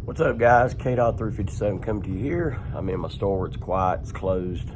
What's up, guys? K.357 coming to you here. I'm in my store. It's quiet. It's closed.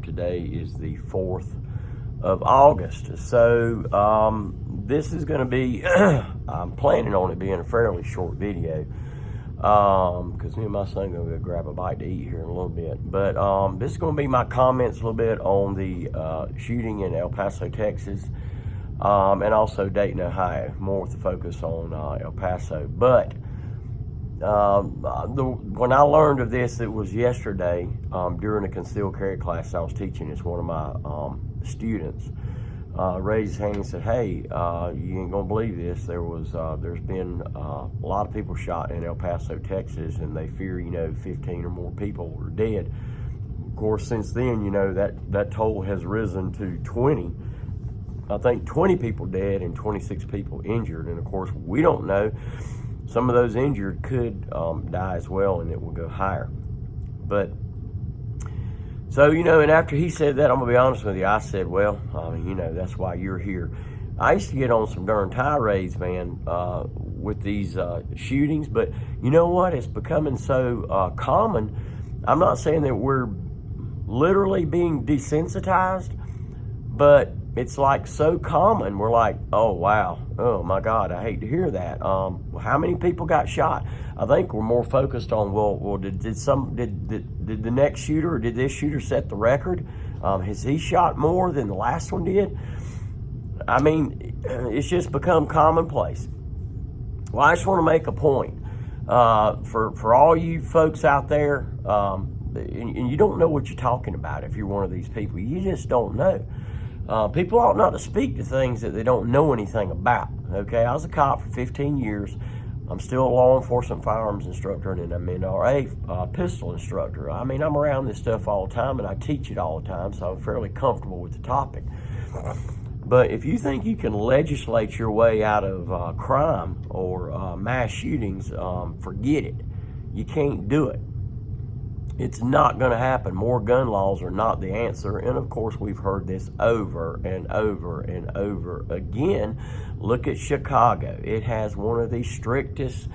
Today is the 4th of August. So this is going to be, I'm planning on it being a fairly short video because me and my son are going to go grab a bite to eat here in a little bit. But this is going to be my comments a little bit on the shooting in El Paso, Texas, and also Dayton, Ohio, more with the focus on El Paso. But when I learned of this, it was yesterday during a concealed carry class I was teaching. It's one of my students raised his hand and said, "Hey, you ain't gonna believe this. There's been a lot of people shot in El Paso, Texas, and they fear 15 or more people are dead." Of course, since then, that total has risen to 20. I think 20 people dead and 26 people injured, and of course we don't know. Some of those injured could die as well, and it will go higher. But, so, and after he said that, I'm going to be honest with you, I said, well, that's why you're here. I used to get on some darn tirades, man, with these shootings, but you know what? It's becoming so common. I'm not saying that we're literally being desensitized, but it's like so common. We're like, oh wow, oh my God, I hate to hear that. How many people got shot? I think we're more focused on did the next shooter or did this shooter set the record? Has he shot more than the last one did? I mean, it's just become commonplace. Well, I just want to make a point for all you folks out there, and you don't know what you're talking about if you're one of these people. You just don't know. People ought not to speak to things that they don't know anything about, okay? I was a cop for 15 years. I'm still a law enforcement firearms instructor, and I'm an NRA pistol instructor. I mean, I'm around this stuff all the time, and I teach it all the time, so I'm fairly comfortable with the topic. But if you think you can legislate your way out of crime or mass shootings, forget it. You can't do it. It's not going to happen. More gun laws are not the answer. And of course, we've heard this over and over and over again. Look at Chicago. It has one of the strictest,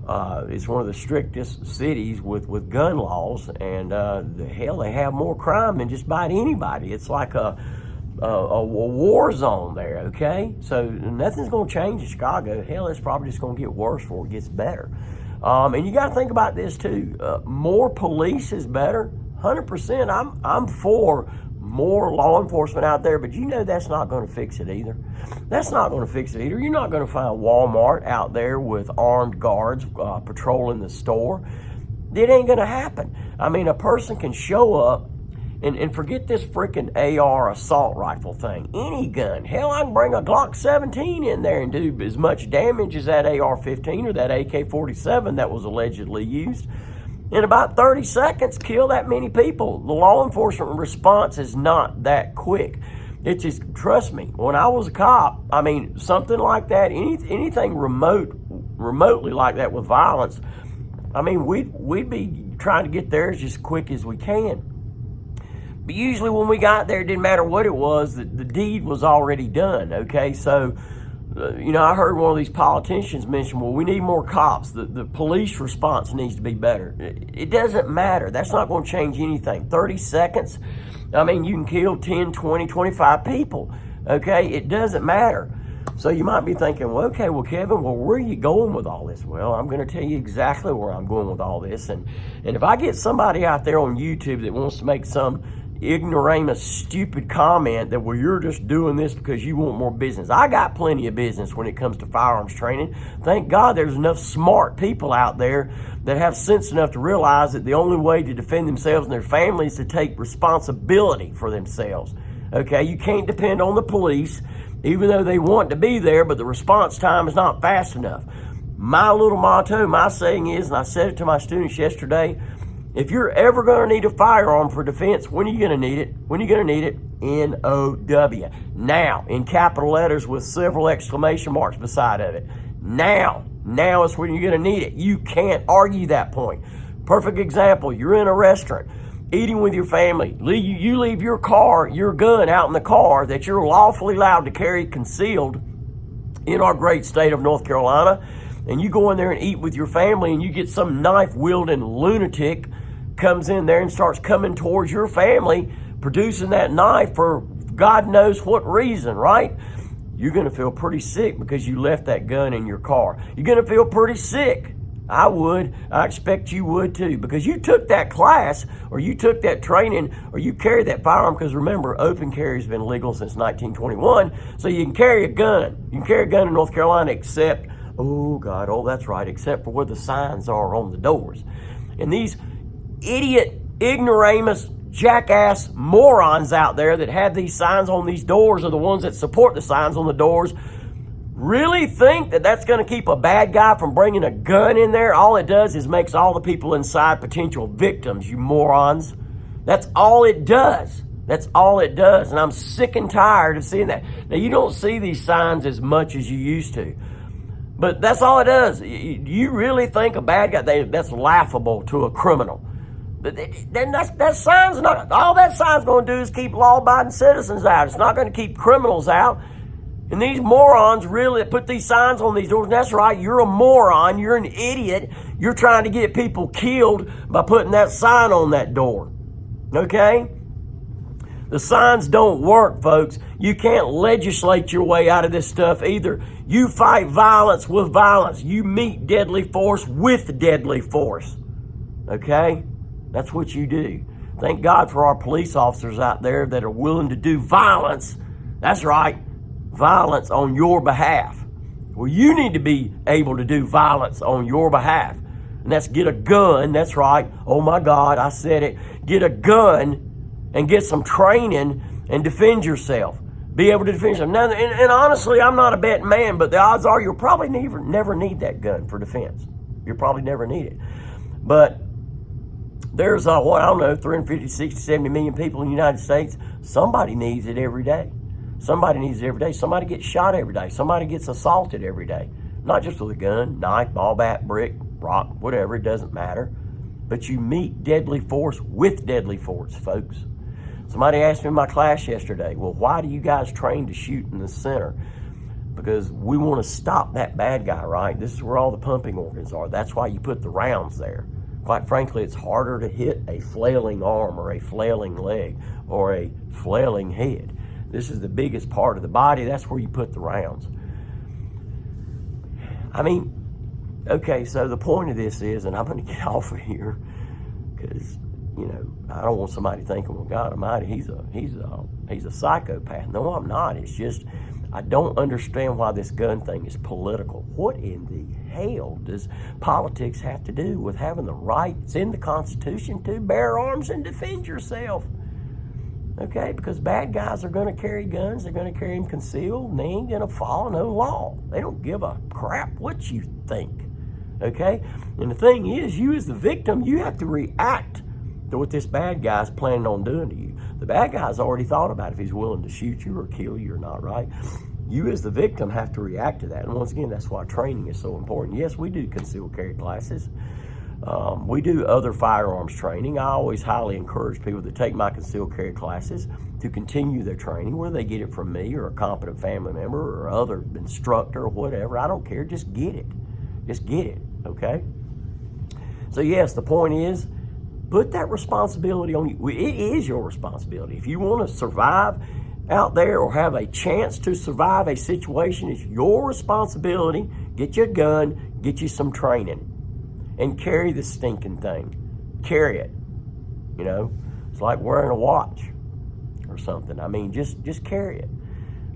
it's one of the strictest cities with gun laws. And they have more crime than just about anybody. It's like a war zone there, okay? So nothing's going to change in Chicago. Hell, it's probably just going to get worse before it gets better. And you got to think about this too. More police is better. 100%. I'm for more law enforcement out there, but that's not going to fix it either. That's not going to fix it either. You're not going to find Walmart out there with armed guards patrolling the store. It ain't going to happen. I mean, a person can show up and forget this freaking AR assault rifle thing. Any gun. Hell, I can bring a Glock 17 in there and do as much damage as that AR-15 or that AK-47 that was allegedly used. In about 30 seconds, kill that many people. The law enforcement response is not that quick. It's just, trust me, when I was a cop, I mean, something like that, anything remotely like that with violence, I mean, we'd be trying to get there as quick as we can. But usually when we got there, it didn't matter what it was, the deed was already done, okay? So, I heard one of these politicians mention, well, we need more cops. The police response needs to be better. It doesn't matter. That's not going to change anything. 30 seconds, I mean, you can kill 10, 20, 25 people, okay? It doesn't matter. So you might be thinking, well, okay, well, Kevin, where are you going with all this? Well, I'm going to tell you exactly where I'm going with all this. And if I get somebody out there on YouTube that wants to make some ignoramus, stupid comment that, well, you're just doing this because you want more business. I got plenty of business when it comes to firearms training. Thank God there's enough smart people out there that have sense enough to realize that the only way to defend themselves and their families is to take responsibility for themselves. Okay, you can't depend on the police, even though they want to be there, but the response time is not fast enough. My little motto, my saying is, and I said it to my students yesterday, if you're ever going to need a firearm for defense, when are you going to need it? When are you going to need it? N-O-W. Now, in capital letters with several exclamation marks beside of it. Now is when you're going to need it. You can't argue that point. Perfect example, you're in a restaurant, eating with your family. You leave your gun out in the car that you're lawfully allowed to carry concealed in our great state of North Carolina. and you go in there and eat with your family, and you get some knife-wielding lunatic comes in there and starts coming towards your family, producing that knife for God knows what reason, right? You're going to feel pretty sick because you left that gun in your car. You're going to feel pretty sick. I would. I expect you would too, because you took that class, or you took that training, or you carried that firearm, because remember, open carry has been legal since 1921, so you can carry a gun. You can carry a gun in North Carolina except, that's right, except for where the signs are on the doors. And these idiot, ignoramus, jackass morons out there that have these signs on these doors are the ones that support the signs on the doors really think that that's going to keep a bad guy from bringing a gun in there. All it does is makes all the people inside potential victims, you morons. That's all it does. That's all it does. And I'm sick and tired of seeing that. Now, you don't see these signs as much as you used to, but that's all it does. You really think a bad guy, that's laughable to a criminal. Then that sign's not, all that sign's going to do is keep law-abiding citizens out. It's not going to keep criminals out. And these morons really put these signs on these doors. And that's right, you're a moron, you're an idiot. You're trying to get people killed by putting that sign on that door. Okay? The signs don't work, folks. You can't legislate your way out of this stuff either. You fight violence with violence. You meet deadly force with deadly force. Okay? That's what you do. Thank God for our police officers out there that are willing to do violence. That's right. Violence on your behalf. Well, you need to be able to do violence on your behalf. And that's get a gun. That's right. Oh my God, I said it. Get a gun and get some training and defend yourself. Be able to defend yourself. Now, and honestly, I'm not a betting man, but the odds are you'll probably never need that gun for defense. You'll probably never need it. But there's, 350, 60, 70 million people in the United States. Somebody needs it every day. Somebody needs it every day. Somebody gets shot every day. Somebody gets assaulted every day. Not just with a gun, knife, ball bat, brick, rock, whatever, it doesn't matter. But you meet deadly force with deadly force, folks. Somebody asked me in my class yesterday, well, why do you guys train to shoot in the center? Because we want to stop that bad guy, right? This is where all the pumping organs are. That's why you put the rounds there. Quite frankly, it's harder to hit a flailing arm or a flailing leg or a flailing head. This is the biggest part of the body. That's where you put the rounds. I mean, okay, so the point of this is, and I'm going to get off of here because, I don't want somebody thinking, well, God Almighty, he's a psychopath. No, I'm not. It's just, I don't understand why this gun thing is political. What in the hell does politics have to do with having the right, it's in the Constitution, to bear arms and defend yourself? Okay, because bad guys are going to carry guns, they're going to carry them concealed, and they ain't going to follow no law. They don't give a crap what you think. Okay? And the thing is, you as the victim, you have to react to what this bad guy's planning on doing to you. The bad guy's already thought about if he's willing to shoot you or kill you or not, right? You as the victim have to react to that. And once again, that's why training is so important. Yes, we do concealed carry classes. We do other firearms training. I always highly encourage people that take my concealed carry classes to continue their training, whether they get it from me or a competent family member or other instructor or whatever. I don't care. Just get it. Just get it, okay? So yes, the point is, put that responsibility on you. It is your responsibility. If you want to survive out there or have a chance to survive a situation, it's your responsibility. Get you a gun, get you some training, and carry this stinking thing. Carry it. It's like wearing a watch or something. I mean, just carry it.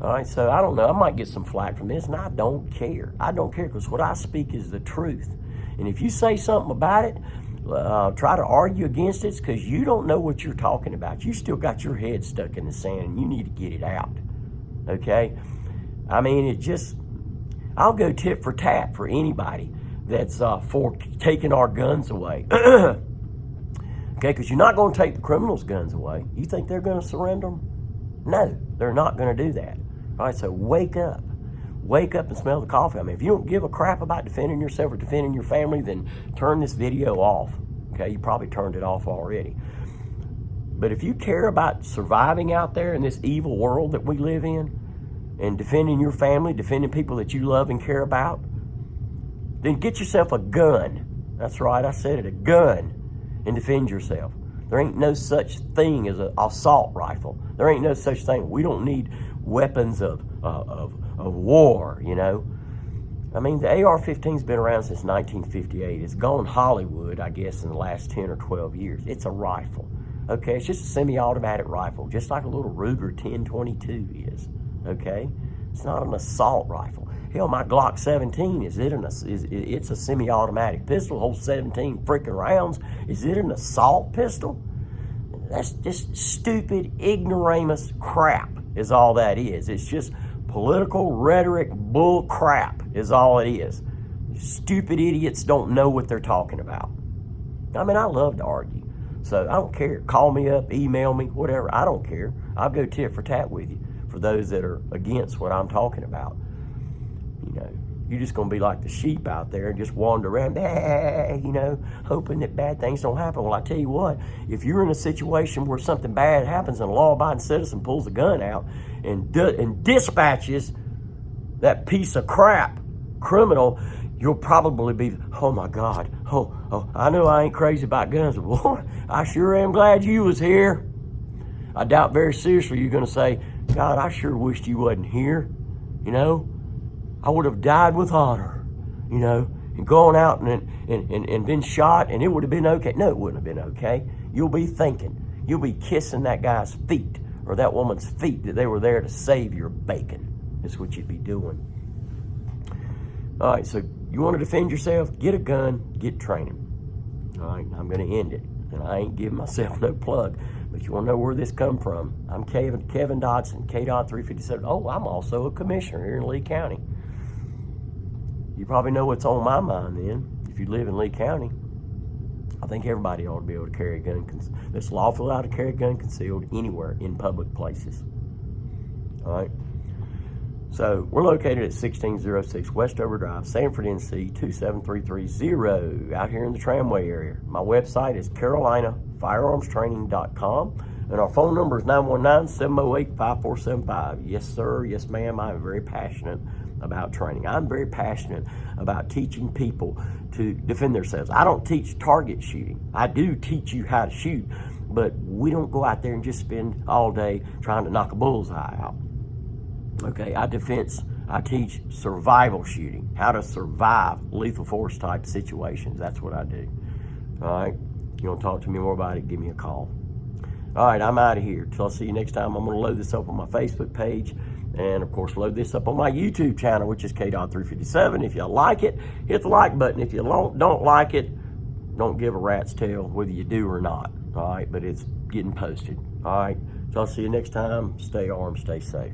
All right, so I don't know. I might get some flack from this, and I don't care. I don't care, because what I speak is the truth. And if you say something about it, try to argue against it, because you don't know what you're talking about. You still got your head stuck in the sand, and you need to get it out. Okay? I mean, I'll go tit for tat for anybody that's for taking our guns away. Okay, because you're not going to take the criminals' guns away. You think they're going to surrender them? No, they're not going to do that. All right, so wake up. Wake up and smell the coffee. I mean, if you don't give a crap about defending yourself or defending your family, then turn this video off. Okay, you probably turned it off already. But if you care about surviving out there in this evil world that we live in, and defending your family, defending people that you love and care about, then get yourself a gun. That's right, I said it, a gun, and defend yourself. There ain't no such thing as an assault rifle. There ain't no such thing. We don't need weapons of war, you know. I mean, the AR-15's been around since 1958. It's gone Hollywood, I guess, in the last 10 or 12 years. It's a rifle, okay? It's just a semi-automatic rifle, just like a little Ruger 1022 is, okay? It's not an assault rifle. Hell, my Glock 17, it's a semi-automatic pistol, holds 17 freaking rounds. Is it an assault pistol? That's just stupid, ignoramus crap is all that is. It's just political rhetoric bull crap is all it is. Stupid idiots don't know what they're talking about. I mean, I love to argue, so I don't care. Call me up, email me, whatever. I don't care. I'll go tit for tat with you for those that are against what I'm talking about. You know, you're just going to be like the sheep out there and just wander around, you know, hoping that bad things don't happen. Well, I tell you what, if you're in a situation where something bad happens and a law-abiding citizen pulls a gun out and dispatches that piece of crap criminal, you'll probably be, oh my God, oh, I know I ain't crazy about guns, but boy, I sure am glad you was here. I doubt very seriously you're going to say, God, I sure wished you wasn't here, you know. I would have died with honor, you know, and gone out and been shot, and it would have been okay. No, it wouldn't have been okay. You'll be thinking, you'll be kissing that guy's feet or that woman's feet that they were there to save your bacon. That's what you'd be doing. All right, so you want to defend yourself? Get a gun, get training. All right, I'm going to end it, and I ain't giving myself no plug, but you want to know where this come from. I'm Kevin Dodson, KDOT 357. Oh, I'm also a commissioner here in Lee County. You probably know what's on my mind then. If you live in Lee County, I think everybody ought to be able to carry a gun. It's lawful allowed to carry a gun concealed anywhere in public places. All right. So we're located at 1606 Westover Drive, Sanford, NC 27330, out here in the Tramway area. My website is CarolinaFirearmsTraining.com, and our phone number is 919-708-5475. Yes, sir. Yes, ma'am. I'm very passionate about training. I'm very passionate about teaching people to defend themselves. I don't teach target shooting. I do teach you how to shoot, but we don't go out there and just spend all day trying to knock a bullseye out. Okay, I teach survival shooting, how to survive lethal force type situations. That's what I do. All right, you want to talk to me more about it, give me a call. All right, I'm out of here. Till I see you next time, I'm going to load this up on my Facebook page. And, of course, load this up on my YouTube channel, which is KDOT 357. If you like it, hit the like button. If you don't like it, don't give a rat's tail whether you do or not. All right, but it's getting posted. All right, so I'll see you next time. Stay armed, stay safe.